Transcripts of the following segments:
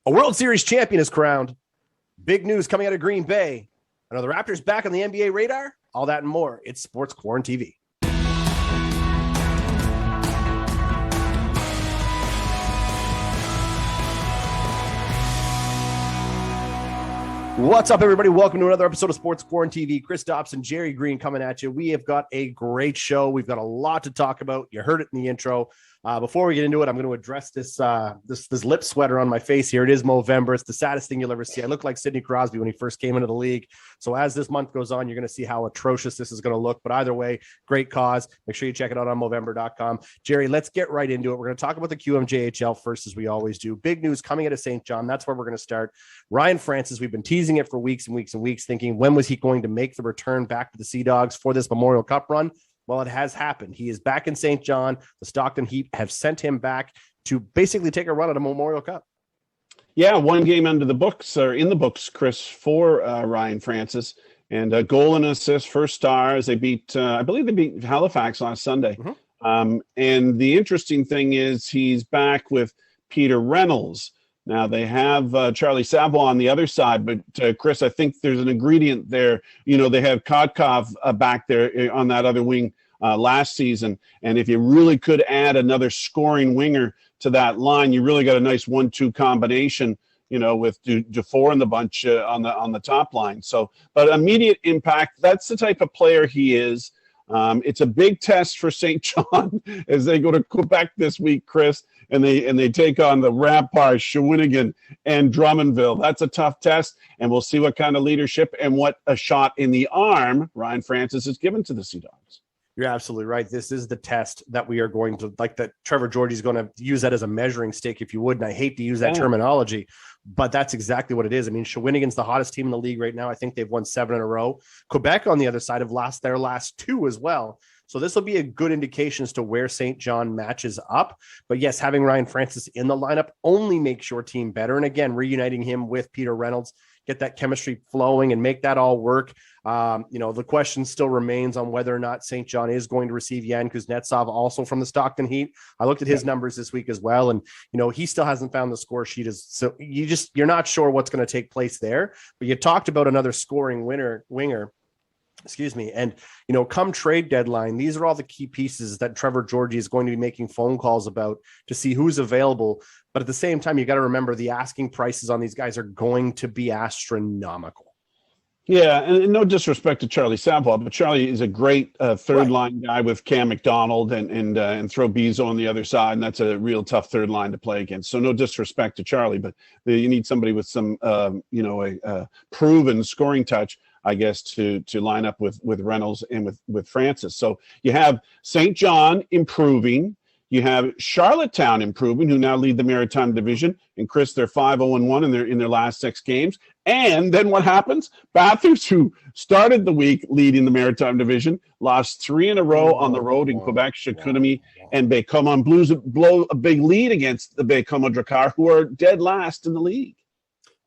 A World Series champion is crowned. Big news coming out of Green Bay. Are the Raptors back on the NBA radar? All that and more. It's Sports QuaranTV. What's up, everybody? Welcome to another episode of Sports QuaranTV. Chris Dobson, Gerry Green coming at you. We have got a great show. We've got a lot to talk about. You heard it in the intro. Before we get into it, I'm going to address this lip sweater on my face here. It is Movember. It's the saddest thing you'll ever see. I look like Sidney Crosby when he first came into the league. So as this month goes on, you're going to see how atrocious this is going to look. But either way, great cause. Make sure you check it out on Movember.com. Gerry, let's get right into it. We're going to talk about the QMJHL first, as we always do. Big news coming out of St. John. That's where we're going to start. Ryan Francis, we've been teasing it for weeks and weeks and weeks, thinking when was he going to make the return back to the Sea Dogs for this Memorial Cup run? Well, it has happened. He is back in St. John. The Stockton Heat have sent him back to basically take a run at a Memorial Cup. Yeah, one game in the books, Chris, for Ryan Francis. And a goal and assist, first stars. They beat, I believe they beat Halifax last Sunday. Mm-hmm. And the interesting thing is he's back with Peter Reynolds. Now, they have Charlie Savoie on the other side, but Chris, I think there's an ingredient there. You know, they have Kotkov back there on that other wing last season. And if you really could add another scoring winger to that line, you really got a nice 1-2 combination, you know, with Dufour in the bunch on the top line. So, but immediate impact, that's the type of player he is. It's a big test for St. John as they go to Quebec this week, Chris, and they take on the Ramparts, Shawinigan, and Drummondville. That's a tough test, and we'll see what kind of leadership and what a shot in the arm Ryan Francis has given to the Sea Dogs. You're absolutely right. This is the test that we are going to, like, that Trevor Georgie is going to use that as a measuring stick, if you would. And I hate to use that terminology, but that's exactly what it is. I mean, Shawinigan's the hottest team in the league right now. I think they've won 7 in a row. Quebec, on the other side, have lost their last 2 as well. So this will be a good indication as to where St. John matches up. But yes, having Ryan Francis in the lineup only makes your team better. And again, reuniting him with Peter Reynolds, get that chemistry flowing and make that all work. The question still remains on whether or not St. John is going to receive Yan Kuznetsov, also from the Stockton Heat. I looked at his numbers this week as well, and he still hasn't found the score sheet. So you're not sure what's going to take place there. But you talked about another scoring winger. And, come trade deadline, these are all the key pieces that Trevor Georgie is going to be making phone calls about to see who's available. But at the same time, you got to remember the asking prices on these guys are going to be astronomical. Yeah, and no disrespect to Charlie Savoie, but Charlie is a great third-line guy with Cam McDonald and throw Bezo on the other side, and that's a real tough third line to play against. So no disrespect to Charlie, but you need somebody with some, a proven scoring touch, I guess, to line up with Reynolds and with Francis. So you have St. John improving. You have Charlottetown improving, who now lead the Maritime Division. And Chris, they're 5-0-1 in their last 6 games. And then what happens? Bathurst, who started the week leading the Maritime Division, lost 3 in a row on the road in Quebec, Chicoutimi, and Baie-Comeau. Blues blow a big lead against the Baie-Comeau Drakkar, who are dead last in the league.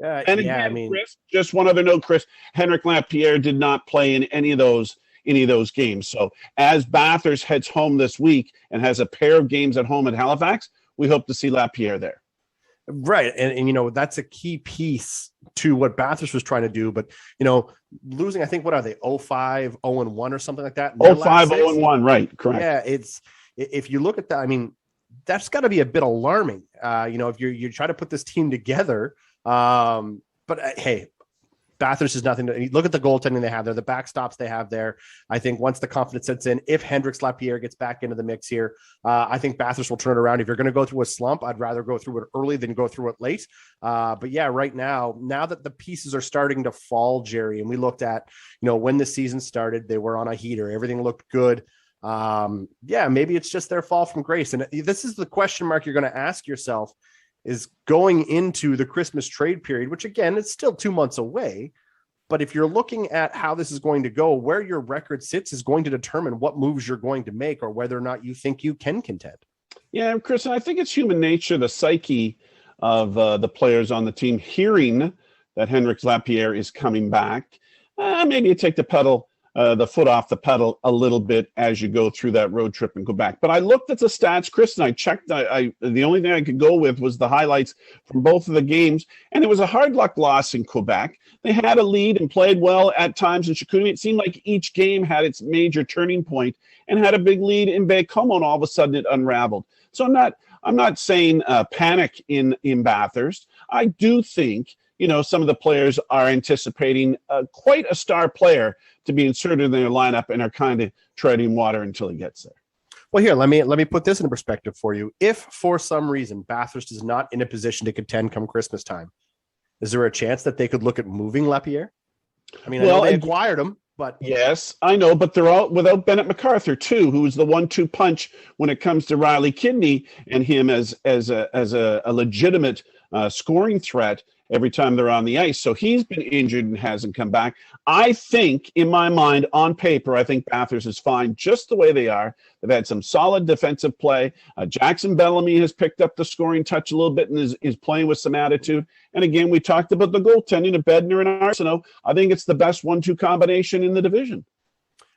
Chris, just one other note, Chris, Henrik Lapierre did not play in any of those games. So as Bathurst heads home this week and has a pair of games at home at Halifax, we hope to see Lapierre there. Right. And that's a key piece to what Bathurst was trying to do. But, losing, I think, what are they, 0-5, 0-1 or something like that? 0-5, 0-1, right. Correct. Yeah. If you look at that, I mean, that's got to be a bit alarming. If you try to put this team together, hey, Bathurst is nothing to look at the goaltending they have there, the backstops they have there. I think once the confidence sets in, if Hendrix Lapierre gets back into the mix here, I think Bathurst will turn it around. If you're going to go through a slump, I'd rather go through it early than go through it late. But yeah, right now that the pieces are starting to fall, Gerry, and we looked at, when the season started, they were on a heater. Everything looked good. Maybe it's just their fall from grace. And this is the question mark you're going to ask yourself, is going into the Christmas trade period, which again, it's still 2 months away. But if you're looking at how this is going to go, where your record sits is going to determine what moves you're going to make or whether or not you think you can contend. Yeah, Chris, I think it's human nature, the psyche of the players on the team, hearing that Hendrix Lapierre is coming back. Maybe you take the pedal the foot off the pedal a little bit as you go through that road trip in Quebec. But I looked at the stats, Chris, and I checked. The only thing I could go with was the highlights from both of the games, and it was a hard luck loss in Quebec. They had a lead and played well at times in Chicoutimi. It seemed like each game had its major turning point and had a big lead in Baie-Comeau, and all of a sudden it unraveled. So I'm not saying panic in Bathurst. I do think some of the players are anticipating quite a star player to be inserted in their lineup and are kind of treading water until he gets there. Well, here, let me put this into perspective for you. If for some reason Bathurst is not in a position to contend come Christmas time, is there a chance that they could look at moving Lapierre? I mean, I know they acquired him, but yes, I know, but they're all without Bennett MacArthur too, who's the 1-2 punch when it comes to Riley Kidney and him as a legitimate scoring threat every time they're on the ice. So he's been injured and hasn't come back. I think, in my mind, on paper, I think Bathurst is fine just the way they are. They've had some solid defensive play. Jackson Bellamy has picked up the scoring touch a little bit and is playing with some attitude. And again, we talked about the goaltending of Bednar and Arsenault. I think it's the best 1-2 combination in the division.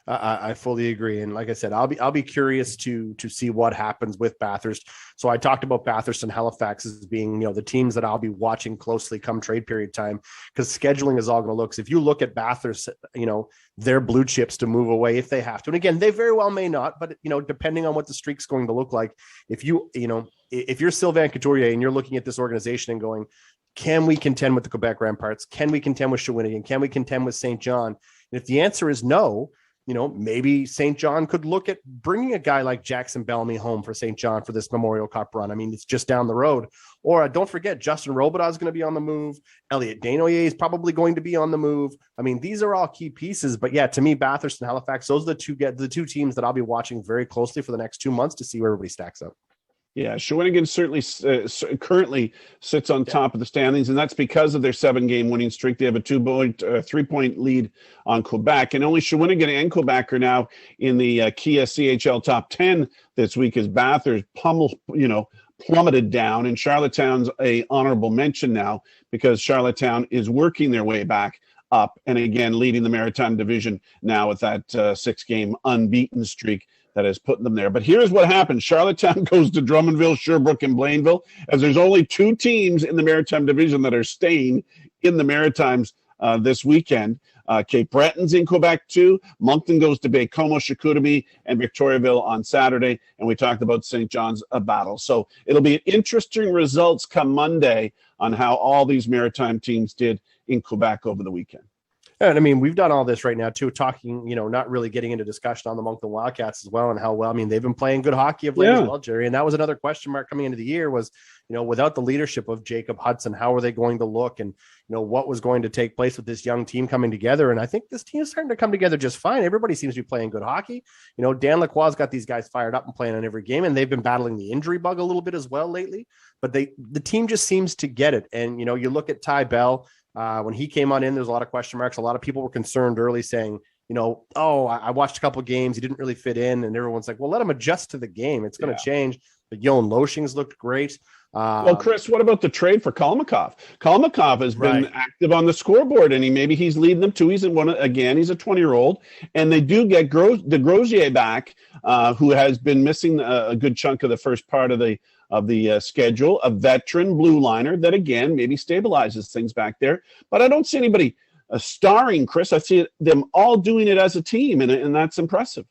I fully agree, and like I said, I'll be curious to see what happens with Bathurst. So I talked about Bathurst and Halifax as being the teams that I'll be watching closely come trade period time, because scheduling is all going to look. So if you look at Bathurst, they're blue chips to move away if they have to, and again, they very well may not, but depending on what the streak's going to look like, if you're Sylvain Couturier and you're looking at this organization and going, can we contend with the Quebec Ramparts? Can we contend with Shawinigan? Can we contend with St. John? And if the answer is no, maybe St. John could look at bringing a guy like Jackson Bellamy home for St. John for this Memorial Cup run. I mean, it's just down the road. Or don't forget, Justin Robidas is going to be on the move. Elliot Desnoyers is probably going to be on the move. I mean, these are all key pieces. But yeah, to me, Bathurst and Halifax, those are the two teams that I'll be watching very closely for the next 2 months to see where everybody stacks up. Yeah, Shawinigan certainly currently sits on top of the standings, and that's because of their 7-game winning streak. They have a 3-point lead on Quebec, and only Shawinigan and Quebec are now in the Kia CHL top 10 this week as Bathurst plummeted down, and Charlottetown's a honorable mention now because Charlottetown is working their way back up, and again leading the Maritime Division now with that 6-game unbeaten streak that has put them there. But here's what happens. Charlottetown goes to Drummondville, Sherbrooke, and Blainville, as there's only 2 teams in the Maritime Division that are staying in the Maritimes this weekend. Cape Breton's in Quebec too. Moncton goes to Baie-Comeau, Chicoutimi, and Victoriaville on Saturday. And we talked about St. John's battle. So it'll be interesting results come Monday on how all these Maritime teams did in Quebec over the weekend. And I mean, we've done all this right now too, talking, not really getting into discussion on the Moncton Wildcats as well and how well, I mean, they've been playing good hockey of late as well, Jerry. And that was another question mark coming into the year was, without the leadership of Jacob Hudson, how are they going to look and, what was going to take place with this young team coming together? And I think this team is starting to come together just fine. Everybody seems to be playing good hockey. Dan Lacroix's got these guys fired up and playing on every game, and they've been battling the injury bug a little bit as well lately, but the team just seems to get it. And, you look at Ty Bell, when he came on in, there's a lot of question marks. A lot of people were concerned early saying, I watched a couple of games. He didn't really fit in. And everyone's like, well, let him adjust to the game. It's going to change. But Yoan Loshing's looked great. Well, Chris, what about the trade for Kalamakov? Kalamakov has been active on the scoreboard, and he's leading them too. He's a 20-year-old, and they do get DeGrozier back, who has been missing a good chunk of the first part of the schedule, a veteran blue liner that, again, maybe stabilizes things back there. But I don't see anybody starring, Chris. I see them all doing it as a team, and that's impressive.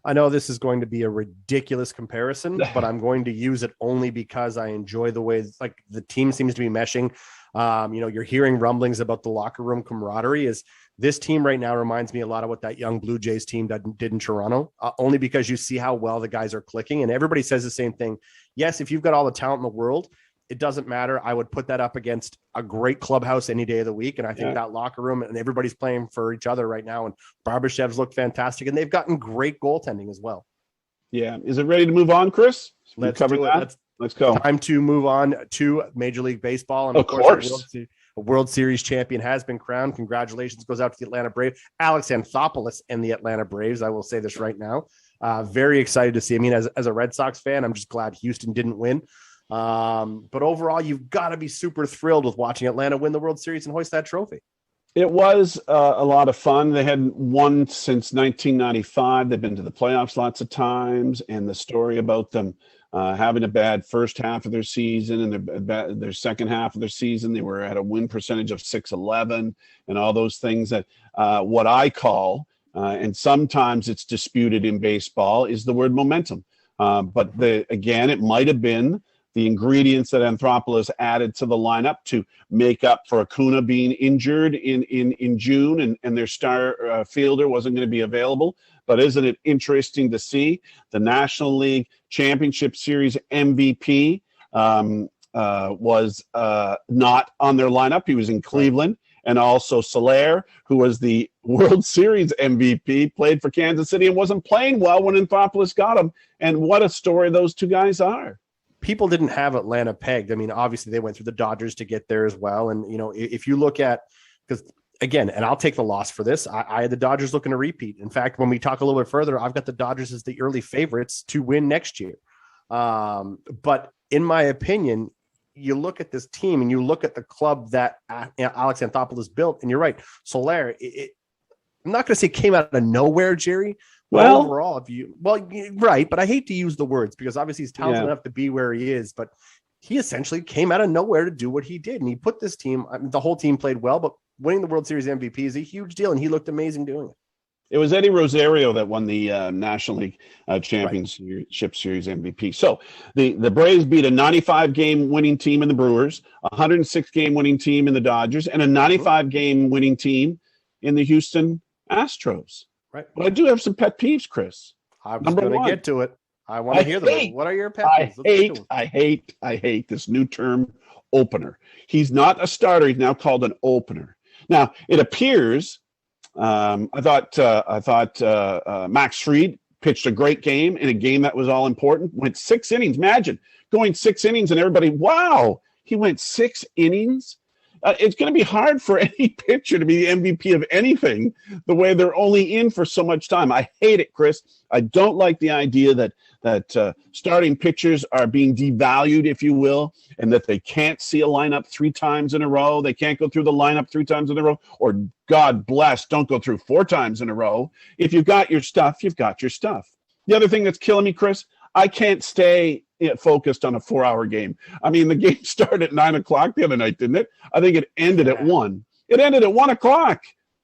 I know this is going to be a ridiculous comparison, but I'm going to use it only because I enjoy the way the team seems to be meshing. You're hearing rumblings about the locker room camaraderie. Is this team right now reminds me a lot of what that young Blue Jays team did in Toronto, only because you see how well the guys are clicking, and everybody says the same thing. Yes, if you've got all the talent in the world, it doesn't matter. I would put that up against a great clubhouse any day of the week. And I think that locker room and everybody's playing for each other right now. And Barbashev's look fantastic, and they've gotten great goaltending as well. Yeah. Is it ready to move on, Chris? Let's cover that. Let's go. Time to move on to Major League Baseball. And of course. A World Series champion has been crowned. Congratulations goes out to the Atlanta Braves, Alex Anthopoulos and the Atlanta Braves. I will say this right now. Very excited to see. I mean, as a Red Sox fan, I'm just glad Houston didn't win. But overall, you've got to be super thrilled with watching Atlanta win the World Series and hoist that trophy. It was a lot of fun. They hadn't won since 1995. They've been to the playoffs lots of times, and the story about them having a bad first half of their season and their second half of their season, they were at a win percentage of 611 and all those things that what I call, and sometimes it's disputed in baseball, is the word momentum. But again, it might have been the ingredients that Anthopoulos added to the lineup to make up for Acuna being injured in June and their star fielder wasn't going to be available. But isn't it interesting to see the National League Championship Series MVP was not on their lineup. He was in Cleveland. And also Soler, who was the World Series MVP, played for Kansas City and wasn't playing well when Anthopoulos got him. And what a story those two guys are. People didn't have Atlanta pegged. I mean, obviously they went through the Dodgers to get there as well. And, you know, if you look at, because again, and I'll take the loss for this, I had the Dodgers looking to repeat. In fact, when we talk a little bit further, I've got the Dodgers as the early favorites to win next year. But in my opinion, you look at this team and you look at the club that Alex Anthopoulos built, and you're right. Soler, I'm not going to say came out of nowhere, Jerry. Well, overall, right. But I hate to use the words because obviously he's talented enough to be where he is, but he essentially came out of nowhere to do what he did. And he put this team, the whole team played well, but winning the World Series MVP is a huge deal. And he looked amazing doing it. It was Eddie Rosario that won the National League Championship Series MVP. So the Braves beat a 95-game winning team in the Brewers, a 106-game winning team in the Dodgers, and a 95-game winning team in the Houston Astros. Right. But I do have some pet peeves, Chris. I was going to get to it. I want to hear them. What are your pet peeves? I hate this new term, opener. He's not a starter. He's now called an opener. Now, it appears... I thought Max Fried pitched a great game in a game that was all important. Went 6 innings. Imagine going 6 innings and everybody, wow, he went 6 innings. It's going to be hard for any pitcher to be the MVP of anything the way they're only in for so much time. I hate it, Chris. I don't like the idea that starting pitchers are being devalued, if you will, and that they can't see a lineup 3 times in a row. They can't go through the lineup 3 times in a row, or God bless, don't go through 4 times in a row. If you've got your stuff, you've got your stuff. The other thing that's killing me, Chris, I can't stay focused on a 4-hour game. I mean, the game started at 9 o'clock the other night, didn't it? I think it ended at 1. It ended at 1 o'clock.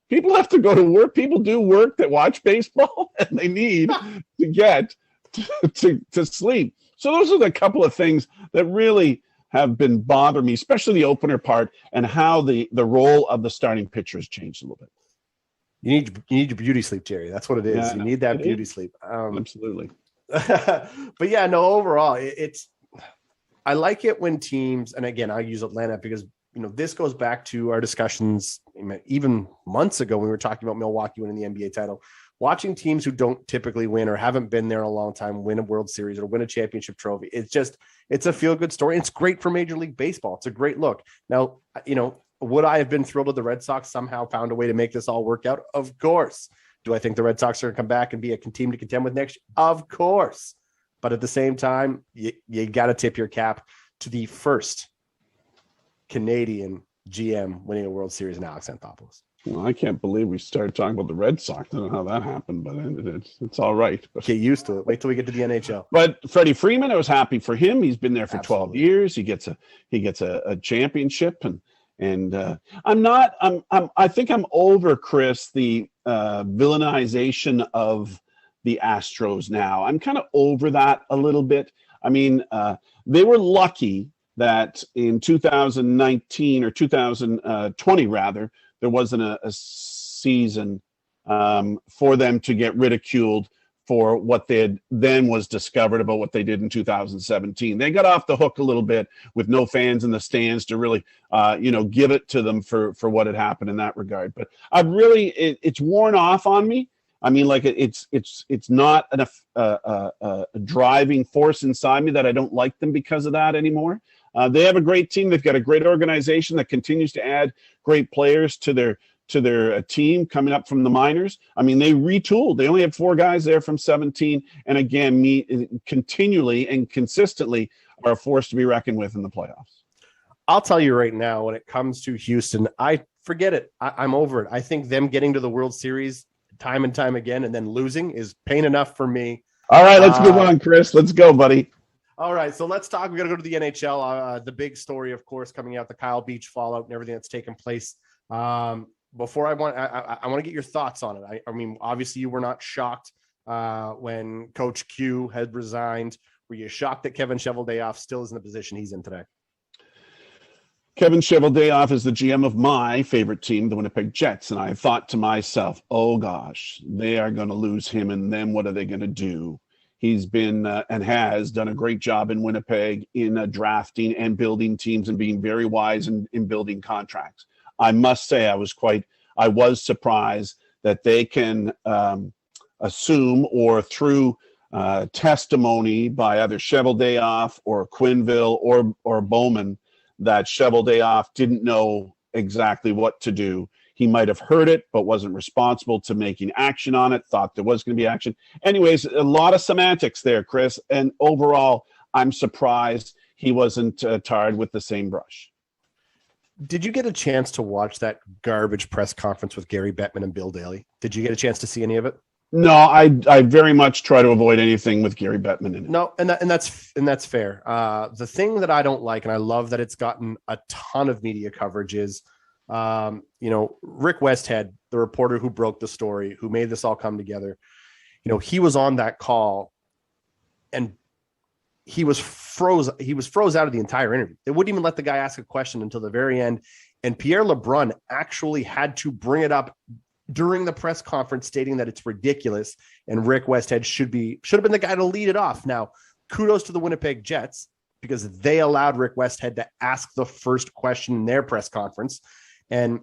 People have to go to work. People do work that watch baseball, and they need to get to sleep. So those are the couple of things that really have been bothering me, especially the opener part and how the role of the starting pitcher has changed a little bit. You need your beauty sleep, Jerry. That's what it is. Yeah, you need that beauty sleep. Absolutely. But yeah, no, overall, I like it when teams, and again, I use Atlanta because, you know, this goes back to our discussions even months ago when we were talking about Milwaukee winning the NBA title. Watching teams who don't typically win or haven't been there in a long time win a World Series or win a championship trophy. It's a feel-good story. It's great for Major League Baseball. It's a great look. Now, you know, would I have been thrilled if the Red Sox somehow found a way to make this all work out? Of course. Do I think the Red Sox are going to come back and be a team to contend with next year? Of course. But at the same time, you got to tip your cap to the first Canadian GM winning a World Series in Alex Anthopoulos. Well, I can't believe we started talking about the Red Sox. I don't know how that happened, but it's all right. But get used to it. Wait till we get to the NHL. But Freddie Freeman, I was happy for him. He's been there for 12 years. He gets a championship, and I think I'm over, Chris, the villainization of the Astros now. I'm kind of over that a little bit. I mean, they were lucky that in 2019 or 2020 rather, there wasn't a season for them to get ridiculed for what they had then was discovered about what they did in 2017. They got off the hook a little bit with no fans in the stands to really, give it to them for what had happened in that regard. But it's worn off on me. I mean, like it's not a driving force inside me that I don't like them because of that anymore. They have a great team. They've got a great organization that continues to add great players to their team coming up from the minors. I mean, they retooled. They only had 4 guys there from 17. And again, continually and consistently are a force to be reckoned with in the playoffs. I'll tell you right now, when it comes to Houston, I forget it. I'm over it. I think them getting to the World Series time and time again and then losing is pain enough for me. All right, let's move on, Chris. Let's go, buddy. All right, so let's talk. We're going to go to the NHL. The big story, of course, coming out, the Kyle Beach fallout and everything that's taken place. Before I want to get your thoughts on it. I mean, obviously you were not shocked when Coach Q had resigned. Were you shocked that Kevin Cheveldayoff still is in the position he's in today? Kevin Cheveldayoff is the GM of my favorite team, the Winnipeg Jets. And I thought to myself, oh gosh, they are going to lose him. And then what are they going to do? He's been and has done a great job in Winnipeg in drafting and building teams and being very wise in building contracts. I must say I was surprised that they can assume, or through testimony by either Cheveldayoff or Quenneville or Bowman, that Cheveldayoff didn't know exactly what to do. He might have heard it, but wasn't responsible to making action on it, thought there was going to be action. Anyways, a lot of semantics there, Chris. And overall, I'm surprised he wasn't tarred with the same brush. Did you get a chance to watch that garbage press conference with Gary Bettman and Bill Daly? Did you get a chance to see any of it? No, I very much try to avoid anything with Gary Bettman in it. No, and that's fair. The thing that I don't like, and I love that it's gotten a ton of media coverage, is Rick Westhead, the reporter who broke the story, who made this all come together. He was on that call, and he was froze out of the entire interview. They wouldn't even let the guy ask a question until the very end, and Pierre LeBrun actually had to bring it up during the press conference, stating that it's ridiculous and Rick Westhead should have been the guy to lead it off. Now, kudos to the Winnipeg Jets, because they allowed Rick Westhead to ask the first question in their press conference. And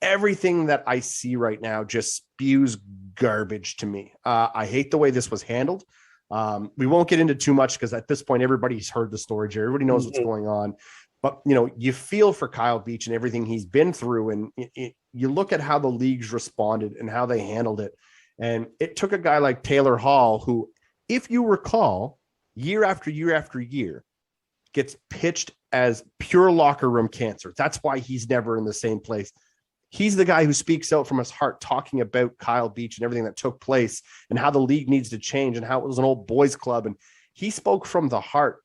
everything that I see right now just spews garbage to me. I hate the way this was handled. We won't get into too much because at this point, everybody's heard the story. Everybody knows what's going on. But, you feel for Kyle Beach and everything he's been through. And you look at how the leagues responded and how they handled it. And it took a guy like Taylor Hall, who, if you recall, year after year after year, gets pitched as pure locker room cancer. That's why he's never in the same place. He's the guy who speaks out from his heart, talking about Kyle Beach and everything that took place and how the league needs to change and how it was an old boys club. And he spoke from the heart.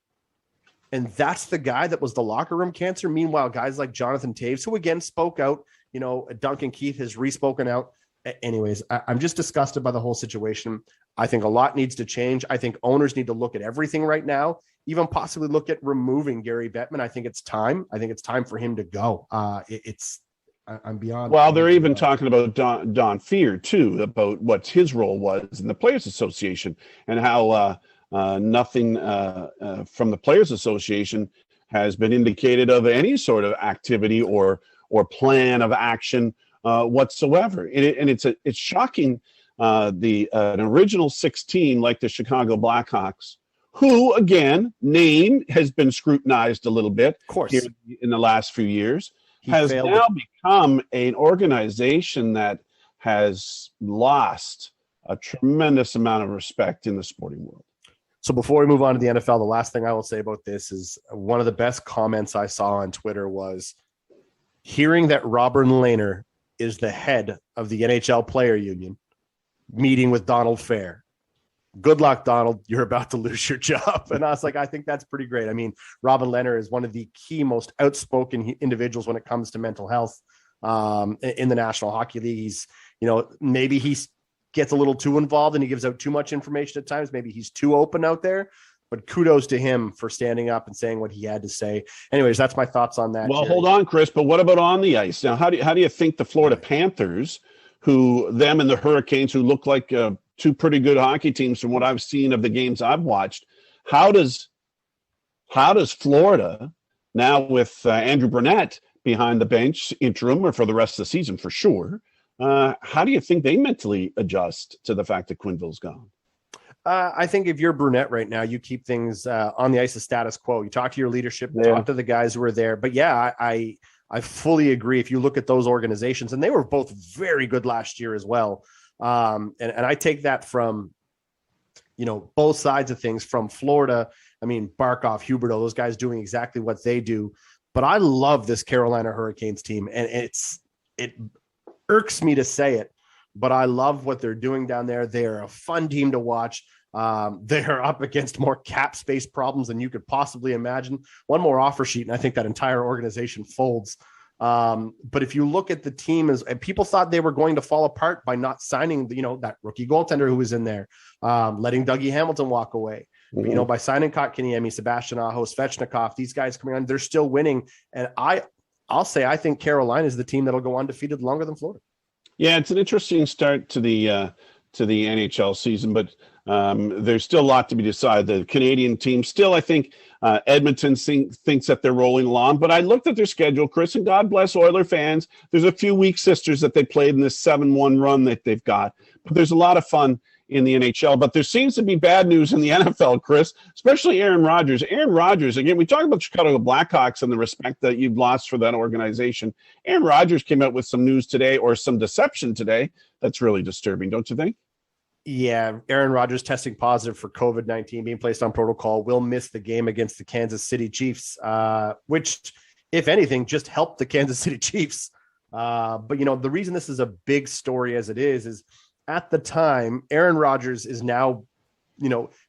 And that's the guy that was the locker room cancer. Meanwhile, guys like Jonathan Taves, who again spoke out, Duncan Keith has re-spoken out. Anyways, I'm just disgusted by the whole situation. I think a lot needs to change. I think owners need to look at everything right now, even possibly look at removing Gary Bettman. I think it's time. I think it's time for him to go. I'm beyond. Well, they're even talking about Don Fear too, about what his role was in the Players Association and how nothing from the Players Association has been indicated of any sort of activity or plan of action whatsoever. And it's shocking. An original 16 like the Chicago Blackhawks, who again name has been scrutinized a little bit, of course, here in the last few years, has now become an organization that has lost a tremendous amount of respect in the sporting world. So before we move on to the NFL, the last thing I will say about this is one of the best comments I saw on Twitter was hearing that Robert Lehner is the head of the NHL player union meeting with Donald Fair. Good luck, Donald. You're about to lose your job. And I was like, I think that's pretty great. I mean, Robin Lehner is one of the key, most outspoken individuals when it comes to mental health in the National Hockey League. He's, maybe he gets a little too involved and he gives out too much information at times. Maybe he's too open out there, but kudos to him for standing up and saying what he had to say. Anyways, that's my thoughts on that. Well, Gerry. Hold on, Chris, but what about on the ice? Now, how do you think the Florida Panthers, them and the Hurricanes, who look like two pretty good hockey teams from what I've seen of the games I've watched, how does Florida, now with Andrew Burnett behind the bench, interim or for the rest of the season for sure, how do you think they mentally adjust to the fact that Quenneville's gone? I think if you're Burnett right now, you keep things on the ice of status quo. You talk to your leadership, talk to the guys who are there. But yeah, I fully agree. If you look at those organizations, and they were both very good last year as well. And I take that from, both sides of things. From Florida, I mean, Barkov, Huberdeau, those guys doing exactly what they do. But I love this Carolina Hurricanes team, and it irks me to say it, but I love what they're doing down there. They're a fun team to watch. They're up against more cap space problems than you could possibly imagine. One more offer sheet, and I think that entire organization folds. But if you look at the team, and people thought they were going to fall apart by not signing, that rookie goaltender who was in there, letting Dougie Hamilton walk away. Mm-hmm. But, by signing Kotkaniemi, Sebastian Aho, Svechnikov, these guys coming on, they're still winning. And I'll say I think Carolina is the team that'll go undefeated longer than Florida. Yeah, it's an interesting start to the NHL season, but there's still a lot to be decided. The Canadian team still, I think, Edmonton thinks that they're rolling along. But I looked at their schedule, Chris, and God bless Oiler fans. There's a few weak sisters that they played in this 7-1 run that they've got. But there's a lot of fun in the NHL. But there seems to be bad news in the NFL, Chris, especially Aaron Rodgers. Aaron Rodgers, again, we talk about the Chicago Blackhawks and the respect that you've lost for that organization. Aaron Rodgers came out with some news today, or some deception today, that's really disturbing, don't you think? Yeah, Aaron Rodgers testing positive for COVID-19, being placed on protocol, will miss the game against the Kansas City Chiefs, which, if anything, just helped the Kansas City Chiefs. But, the reason this is a big story as it is at the time, Aaron Rodgers is now,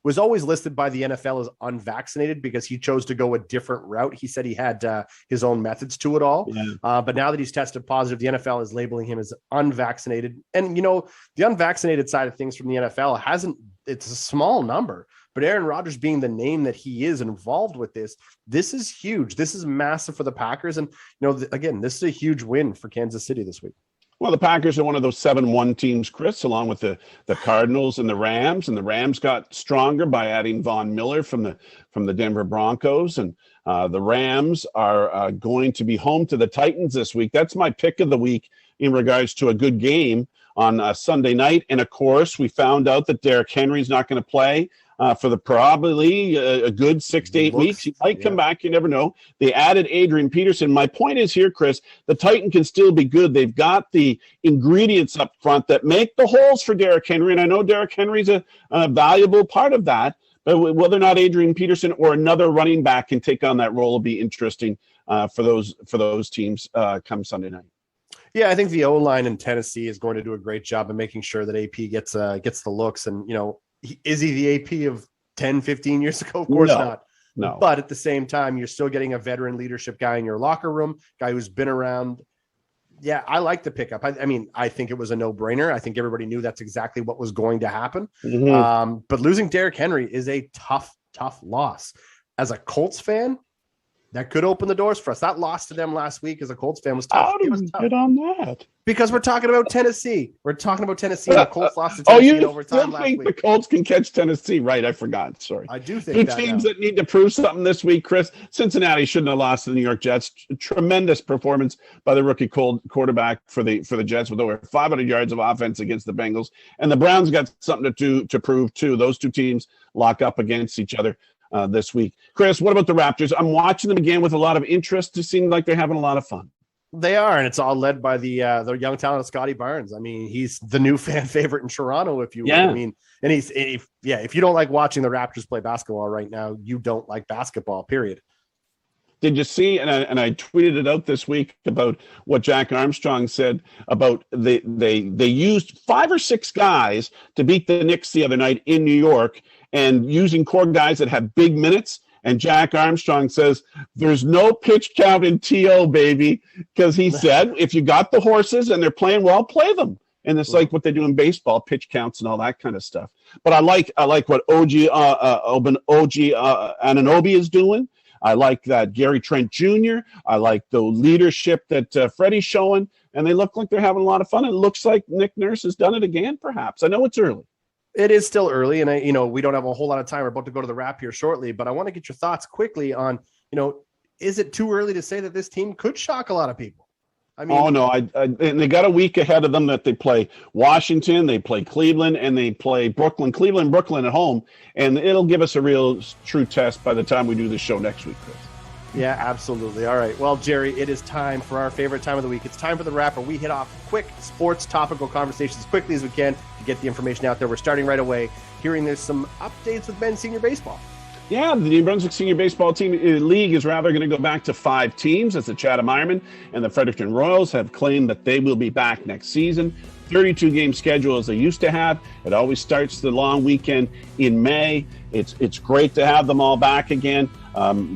was always listed by the NFL as unvaccinated because he chose to go a different route. He said he had his own methods to it all. Yeah. But now that he's tested positive, the NFL is labeling him as unvaccinated. And, the unvaccinated side of things from the NFL it's a small number, but Aaron Rodgers being the name that he is involved with this is huge. This is massive for the Packers. And, again, this is a huge win for Kansas City this week. Well, the Packers are one of those 7-1 teams, Chris, along with the Cardinals and the Rams. And the Rams got stronger by adding Von Miller from the Denver Broncos. And the Rams are going to be home to the Titans this week. That's my pick of the week in regards to a good game on Sunday night. And, of course, we found out that Derrick Henry's not going to play for probably a good 6 to 8 weeks. He might come back. You never know. They added Adrian Peterson. My point is here, Chris, the Titan can still be good. They've got the ingredients up front that make the holes for Derrick Henry. And I know Derrick Henry's a valuable part of that. But whether or not Adrian Peterson or another running back can take on that role will be interesting for those teams come Sunday night. Yeah, I think the O-line in Tennessee is going to do a great job of making sure that AP gets the looks. And, is he the AP of 10, 15 years ago? Of course not. No. But at the same time, you're still getting a veteran leadership guy in your locker room, guy who's been around. Yeah, I like the pickup. I think it was a no-brainer. I think everybody knew that's exactly what was going to happen. Mm-hmm. But losing Derrick Henry is a tough loss. As a Colts fan, that could open the doors for us. That loss to them last week as a Colts fan was tough. How did we get on that? Because we're talking about Tennessee. We're talking about Tennessee. The Colts lost to Tennessee in overtime last week. You think the Colts can catch Tennessee? Right, I forgot. Sorry. I do think Two teams that need to prove something this week, Chris. Cincinnati shouldn't have lost to the New York Jets. Tremendous performance by the rookie quarterback for the Jets with over 500 yards of offense against the Bengals. And the Browns got something to prove, too. Those two teams lock up against each other this week. Chris, what about the Raptors? I'm watching them again with a lot of interest. It seems like they're having a lot of fun. They are, and it's all led by the young talent Scotty Barnes. I mean, he's the new fan favorite in Toronto, if you will. Yeah. I mean, and if you don't like watching the Raptors play basketball right now, you don't like basketball, period. Did you see, and I tweeted it out this week about what Jack Armstrong said about they used 5 or 6 guys to beat the Knicks the other night in New York, and using core guys that have big minutes. And Jack Armstrong says, there's no pitch count in TO, baby, because he said, if you got the horses and they're playing well, play them. And it's like what they do in baseball, pitch counts and all that kind of stuff. But I like what OG Anunoby is doing. I like that Gary Trent Jr. I like the leadership that Freddie's showing. And they look like they're having a lot of fun. It looks like Nick Nurse has done it again, perhaps. I know it's early. It is still early, and we don't have a whole lot of time. We're about to go to the wrap here shortly, but I want to get your thoughts quickly on, is it too early to say that this team could shock a lot of people? I mean, no, and they got a week ahead of them that they play Washington, they play Cleveland, and they play Brooklyn, Brooklyn at home, and it'll give us a real true test by the time we do this show next week, Chris. Yeah, absolutely. All right. Well, Gerry, it is time for our favorite time of the week. It's time for the wrap, where we hit off quick sports topical conversations as quickly as we can to get the information out there. We're starting right away. Hearing there's some updates with men's senior baseball. Yeah, the New Brunswick Senior Baseball Team League is rather going to go back to 5 teams, as the Chatham Ironmen and the Fredericton Royals have claimed that they will be back next season. 32-game schedule as they used to have. It always starts the long weekend in May. It's great to have them all back again.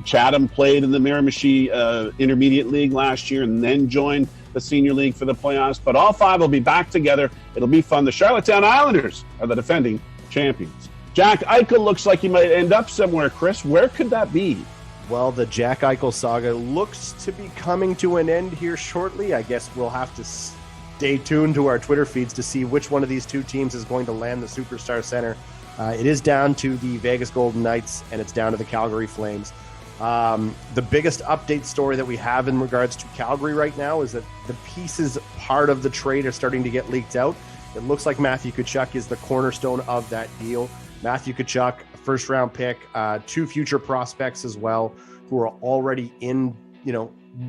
Chatham played in the Miramichi Intermediate League last year and then joined the Senior League for the playoffs. But all 5 will be back together. It'll be fun. The Charlottetown Islanders are the defending champions. Jack Eichel looks like he might end up somewhere, Chris. Where could that be? Well, the Jack Eichel saga looks to be coming to an end here shortly. I guess we'll have to stay tuned to our Twitter feeds to see which one of these 2 teams is going to land the Superstar Center. It is down to the Vegas Golden Knights, and it's down to the Calgary Flames. The biggest update story that we have in regards to Calgary right now is that the pieces part of the trade are starting to get leaked out. It looks like Matthew Tkachuk is the cornerstone of that deal. Matthew Tkachuk, a first-round pick, 2 future prospects as well, who are already in,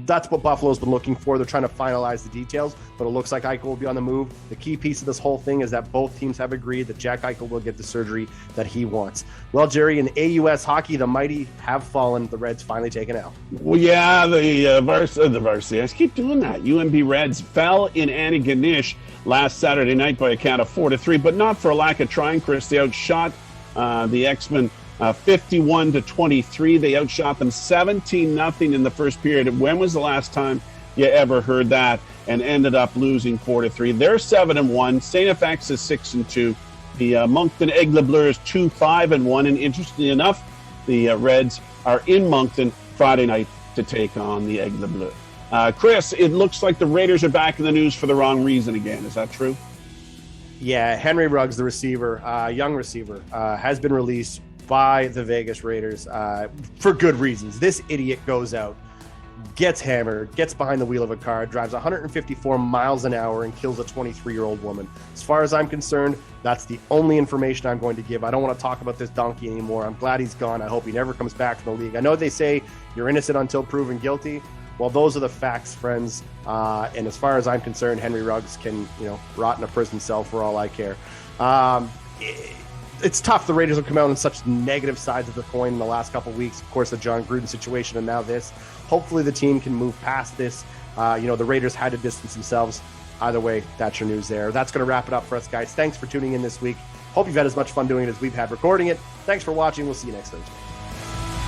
that's what Buffalo's been looking for. They're trying to finalize the details, but it looks like Eichel will be on the move. The key piece of this whole thing is that both teams have agreed that Jack Eichel will get the surgery that he wants. Well, Jerry, in AUS hockey, the mighty have fallen. The Reds finally taken out. Well, yeah, the varsity. I keep doing that. UNB Reds fell in Antigonish last Saturday night by a count of 4-3, but not for a lack of trying, Chris. They outshot the X-Men 51-23. They outshot them 17-0 in the first period. When was the last time you ever heard that? And ended up losing 4-3. They're 7-1. St. FX is 6-2. The Moncton Aigle Bleus 2-5-1. And interestingly enough, the Reds are in Moncton Friday night to take on the Aigle Bleus. Chris, it looks like the Raiders are back in the news for the wrong reason again. Is that true? Yeah, Henry Ruggs, the receiver, young receiver, has been released by the Vegas Raiders for good reasons. This idiot goes out, gets hammered, gets behind the wheel of a car, drives 154 miles an hour and kills a 23-year-old woman. As far as I'm concerned, that's the only information I'm going to give. I don't want to talk about this donkey anymore. I'm glad he's gone. I hope he never comes back to the league. I know they say you're innocent until proven guilty. Well, those are the facts, friends. And as far as I'm concerned, Henry Ruggs can, rot in a prison cell for all I care. It's tough. The Raiders have come out on such negative sides of the coin in the last couple of weeks. Of course, the John Gruden situation and now this. Hopefully the team can move past this. The Raiders had to distance themselves. Either way, that's your news there. That's going to wrap it up for us, guys. Thanks for tuning in this week. Hope you've had as much fun doing it as we've had recording it. Thanks for watching. We'll see you next Thursday.